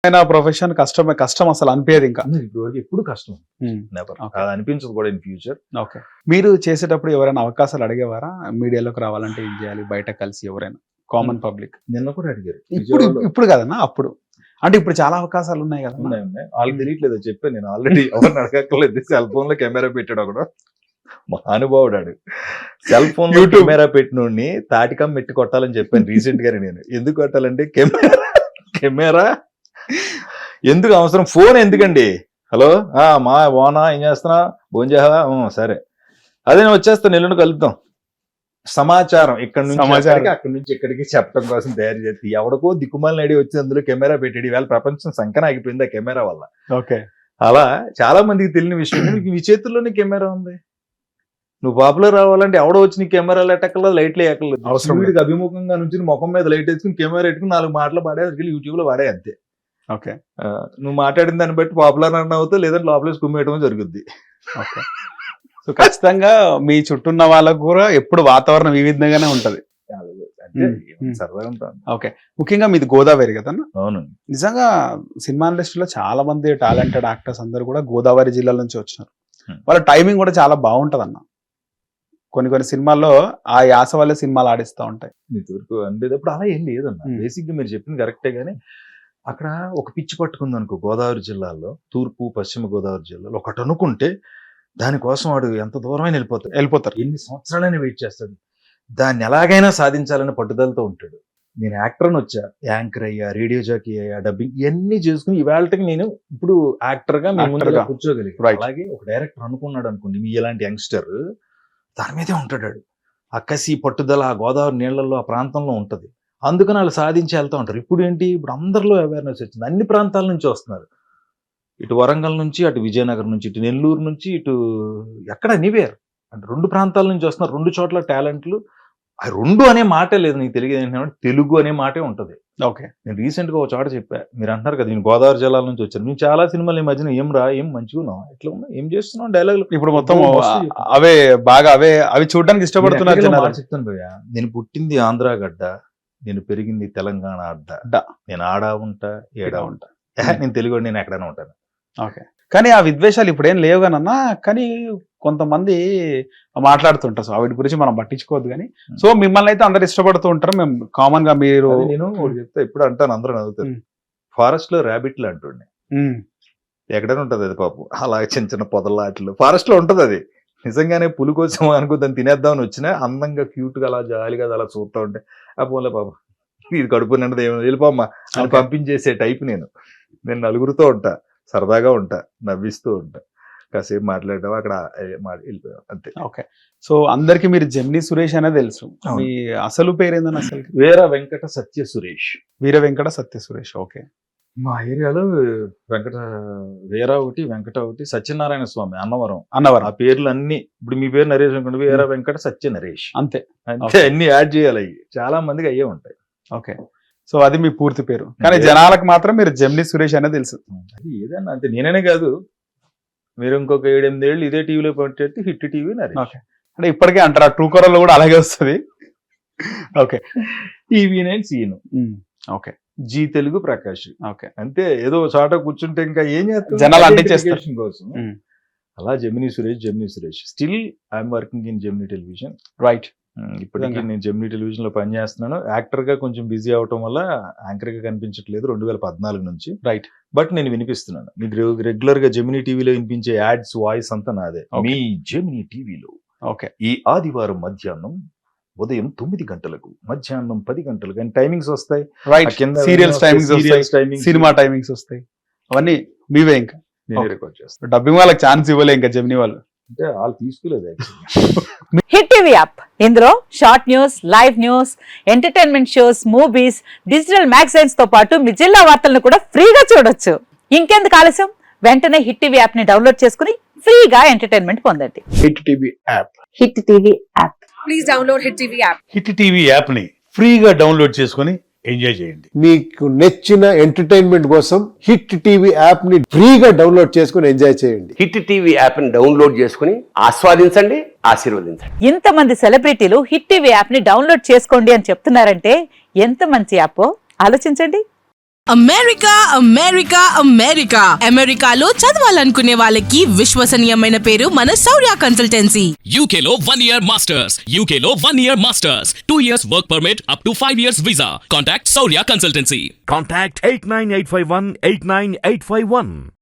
Profession కష్టం అసలు అనిపించదు ఇంకా ఇప్పుడు ఎప్పుడు కష్టం, నెవర్. Okay. అది అనిపించదు కూడా ఇన్ ఫ్యూచర్. ఓకే. మీరు చేసేటప్పుడు ఎవరైనా అవకాశాలు అడిగేవారా? మీడియాలోకి రావాలంటే ఏం చేయాలి, బయట కలిసి ఎవరైనా కామన్ పబ్లిక్? నిన్న కూడా అడిగారు. ఇప్పుడు కదన్నా, అప్పుడు అంటే ఇప్పుడు చాలా అవకాశాలు ఉన్నాయి కదా. ఉన్నాయి. వాళ్ళకి తెలియట్లేదు చెప్పాను నేను ఆల్రెడీ. ఎవరిని అడగక్కర్లేదు. సెల్ ఫోన్ లో కెమెరా పెట్టాడు ఒకడు, మహానుభావుడాడు. సెల్ ఫోన్ లో కెమెరా పెట్టినోడిని తాటికం మెట్టి కొట్టాలని చెప్పాను రీసెంట్ గానే నేను. ఎందుకు కొట్టాలంటే కెమెరా ఎందుకు అవసరం, ఫోన్ ఎందుకండి? హలో మా ఓనా ఏం చేస్తున్నా, భోంచేవా? సరే అదే నేను వచ్చేస్తాను, ఎల్లుండి కలుద్దాం. సమాచారం ఇక్కడ నుంచి అక్కడి నుంచి ఇక్కడికి చెప్పడం కోసం తయారు చేస్తే ఎవడికో దిక్కుమాలిన ఐడియా వచ్చి అందులో కెమెరా పెట్టాడు. ఈవేళ ప్రపంచం సంకన ఆగిపోయింది ఆ కెమెరా వల్ల. ఓకే. అలా చాలా మందికి తెలియని విషయం, మీ చేతుల్లోనే కెమెరా ఉంది. నువ్వు పాపులర్ అవ్వాలంటే ఎవడో వచ్చి నీ కెమెరాలు ఎట్టక్కర్లేదు, లైట్లు ఎక్కర్లేదు. అవసరం వీడికి అభిముఖంగా నుంచి మొఖం మీద లైట్ వేసుకుని కెమెరా పెట్టుకుని 4 మాటలు పాడే యూట్యూబ్ లో వాడే అంతే. ఓకే. నువ్వు మాట్లాడిన దాన్ని బట్టి పాపులర్ అన్న అవుతావు, లేదంటే లోపల కుమ్మేయడం జరుగుద్ది. ఓకే. సో ఖచ్చితంగా మీ చుట్టూ ఉన్న వాళ్ళకు కూడా ఎప్పుడు వాతావరణం వివిధంగానే ఉంటది. సరదాగా ఉంటాను. ఓకే. ముఖ్యంగా మీది గోదావరి కదన్నా? అవును. నిజంగా సినిమా ఇండస్ట్రీలో చాలా మంది టాలెంటెడ్ యాక్టర్స్ అందరూ కూడా గోదావరి జిల్లా నుంచి వచ్చినారు. వాళ్ళ టైమింగ్ కూడా చాలా బాగుంటది అన్న. కొన్ని సినిమాల్లో ఆ యాస వల్లే సినిమాలు ఆడిస్తూ ఉంటాయి. వరకు అంటే ఇప్పుడు అలా ఏం లేదన్న. బేసిక్ గా మీరు చెప్పింది కరెక్టే, గానీ అక్కడ ఒక పిచ్చి పట్టుకుంది అనుకో, గోదావరి జిల్లాలో తూర్పు పశ్చిమ గోదావరి జిల్లాలో ఒకటి అనుకుంటే దానికోసం వాడు ఎంత దూరమైన వెళ్ళిపోతారు. ఎన్ని సంవత్సరాలైనా వెయిట్ చేస్తాడు. దాన్ని ఎలాగైనా సాధించాలని పట్టుదలతో ఉంటాడు. నేను యాక్టర్ అని వచ్చా, యాంకర్ అయ్యా, రేడియో జాకీ అయ్యా, డబ్బింగ్ ఇవన్నీ చేసుకుని ఇవాళకి నేను ఇప్పుడు యాక్టర్ గా మీ ముందు కూర్చోగలిగాను. అలాగే ఒక డైరెక్టర్ అనుకున్నాడు అనుకోండి, మీ ఇలాంటి యంగ్స్టర్ దాని మీదే ఉంటాడు. ఆ కసి పట్టుదల ఆ గోదావరి నీళ్లలో ఆ ప్రాంతంలో ఉంటది. అందుకని వాళ్ళు సాధించి వెళ్తూ ఉంటారు. ఇప్పుడు ఏంటి, ఇప్పుడు అందరిలో అవేర్నెస్ వచ్చింది. అన్ని ప్రాంతాల నుంచి వస్తున్నారు. ఇటు వరంగల్ నుంచి, అటు విజయనగరం నుంచి, ఇటు నెల్లూరు నుంచి, ఇటు ఎక్కడ ఎనీవేర్ అంటే 2 ప్రాంతాల నుంచి వస్తున్నారు. 2 చోట్ల టాలెంట్లు. ఆ 2 అనే మాటే లేదు. నీకు తెలియదు, తెలుగు అనే మాటే ఉంటది. ఓకే. నేను రీసెంట్ గా ఒక చోట చెప్పా, మీరు అంటారు కదా నేను గోదావరి జిల్లాల నుంచి వచ్చాను, మేము చాలా సినిమాలు ఈ మధ్యన ఏం మంచిగా ఉన్నాం, ఎట్లా ఉన్నా, ఏం చేస్తున్నాం, డైలాగులు ఇప్పుడు మొత్తం అవి చూడడానికి ఇష్టపడుతున్నారు. చెప్తాను భయ్యా, నేను పుట్టింది ఆంధ్ర గడ్డ, నేను పెరిగింది తెలంగాణ అడ్డ, నేను ఆడా ఉంటా ఏడా ఉంటా, నేను తెలుగు, నేను ఎక్కడైనా ఉంటాను. ఓకే. కానీ ఆ విద్వేషాలు ఇప్పుడు ఏం లేవు కానన్నా, కానీ కొంతమంది మాట్లాడుతుంటారు. సో వాటి గురించి మనం పట్టించుకోవద్దు. కానీ సో మిమ్మల్ని అయితే అందరు ఇష్టపడుతూ ఉంటారు. మేము కామన్ గా మీరు నేను చెప్తే ఎప్పుడు అంటాను, అందరూ నవ్వుతారు. ఫారెస్ట్ లో ర్యాబిట్లు అంటుండే, ఎక్కడైనా ఉంటది అది పాపం. అలా చిన్న పొదలాట్లు ఫారెస్ట్ లో ఉంటది. అది నిజంగానే పులి కోసం అనుకో దాన్ని తినేద్దామని వచ్చినా అందంగా క్యూట్ గా అలా జాలిగా అలా చూస్తూ ఉంటే ఆ పోలే పాపం ఇది కడుపు నిండదు ఏమో వెళ్ళిపోమ్మా అని పంపించేసే టైప్. నేను నలుగురితో ఉంటా, సరదాగా ఉంటా, నవ్విస్తూ ఉంటా, కాసేపు మాట్లాడడం, అక్కడ వెళ్ళిపోయాం అంతే. ఓకే. సో అందరికి మీరు జెమినీ సురేష్ అనే తెలుసు. మీ అసలు పేరేందని? అసలు వీర వెంకట సత్య సురేష్. వీర వెంకట సత్య సురేష్. ఓకే. మా ఏరియాలో వీర ఒకటి, వెంకట ఒకటి, సత్యనారాయణ స్వామి అన్నవరం. ఆ పేర్లు అన్ని, ఇప్పుడు మీ పేరు నరేష్ అనుకోండి, వీర వెంకట సత్య నరేష్ అంతే. అన్ని యాడ్ చేయాలి. చాలా మందికి అయ్యే ఉంటాయి. ఓకే. సో అది మీ పూర్తి పేరు, కానీ జనాలకు మాత్రం మీరు జెమినీ సురేష్ అనే తెలుసు. అది ఏదన్నా అంతే. నేనే కాదు, మీరు ఇంకొక 7-8 ఏళ్ళు ఇదే టీవీలో పట్టేది హిట్ టీవీ నరేష్ అంటే ఇప్పటికే అంటారు. ఆ ట్రూ కలర్ లో కూడా అలాగే వస్తుంది. Okay. TV9 Seenu. Okay. Zee Telugu Prakash. Okay. అంతే. ఏదో చోట కూర్చుంటే ఇంకా ఏం చేస్తారు, జనాలు అంటించేస్తారు కోసం. అలా Gemini Suresh still I'm working in Gemini television. Right. ఇప్పటికీ నేను జెమినీ టెలివిజన్ లో పనిచేస్తున్నాను. యాక్టర్ గా కొంచెం బిజీ అవటం వల్ల యాంకర్ గా కనిపించట్లేదు 2014 నుంచి. రైట్. బట్ నేను వినిపిస్తున్నాను. మీకు రెగ్యులర్ గా జెమినీ టీవీలో వినిపించే యాడ్స్ వాయిస్ అంతా నాదే. మీ జెమినీ టీవీలో ఓకే. ఈ ఆదివారం మధ్యాహ్నం ఉదయం 9 గంటలకు, మధ్యాహ్నం 10 గంటలకు అని టైమింగ్స్ వస్తాయి. Right. Serials timings, cinema timings వస్తాయి. అవన్నీ మీవే. ఇంకా నేనే రికార్డ్ చేస్తాను. డబ్బింగ్ వాళ్ళకి ఛాన్స్ ఇవ్వలే ఇంకా జెమినీ వాళ్ళు. అంటే వాళ్ళు తీసుకోలేదు. హిట్ టీవీ యాప్, ఇందులో short news, live news, entertainment shows, movies, digital magazines తో పాటు మీ జిల్లా వార్తలను కూడా ఫ్రీగా చూడొచ్చు. ఇంకెందుకు ఆలస్యం, వెంటనే హిట్ టీవీ యాప్ ని డౌన్లోడ్ చేసుకుని ఫ్రీగా ఎంటర్టైన్మెంట్ పొందండి. Hit TV app. Hit TV app. Please download hit TV app. Hit TV app ని ఫ్రీగా డౌన్లోడ్ చేసుకుని ఎంజాయ్ చేయండి. మీకు నచ్చిన ఎంటర్టైన్మెంట్ కోసం హిట్ టీవీ యాప్ ని ఫ్రీగా డౌన్లోడ్ చేసుకుని ఎంజాయ్ చేయండి. హిట్ టీవీ యాప్ ని డౌన్లోడ్ చేసుకుని ఆస్వాదించండి, ఆశీర్వదించండి. ఇంతమంది సెలబ్రిటీలు హిట్ టీవీ యాప్ ని డౌన్లోడ్ చేసుకోండి అని చెప్తున్నారంటే ఎంత మంచి యాప్ ఆలోచించండి. అమెరికా అమెరికా అమెరికా అమెరికాలో చదవాలనుకునే వాళ్ళకి విశ్వసనీయమైన పేరు మన శౌర్య కన్సల్టెన్సీ. UK లో 1 year masters. UK లో 1 year masters. 2 years work permit up to 5 years visa. Contact Saurya Consultancy. Contact 89851 89851.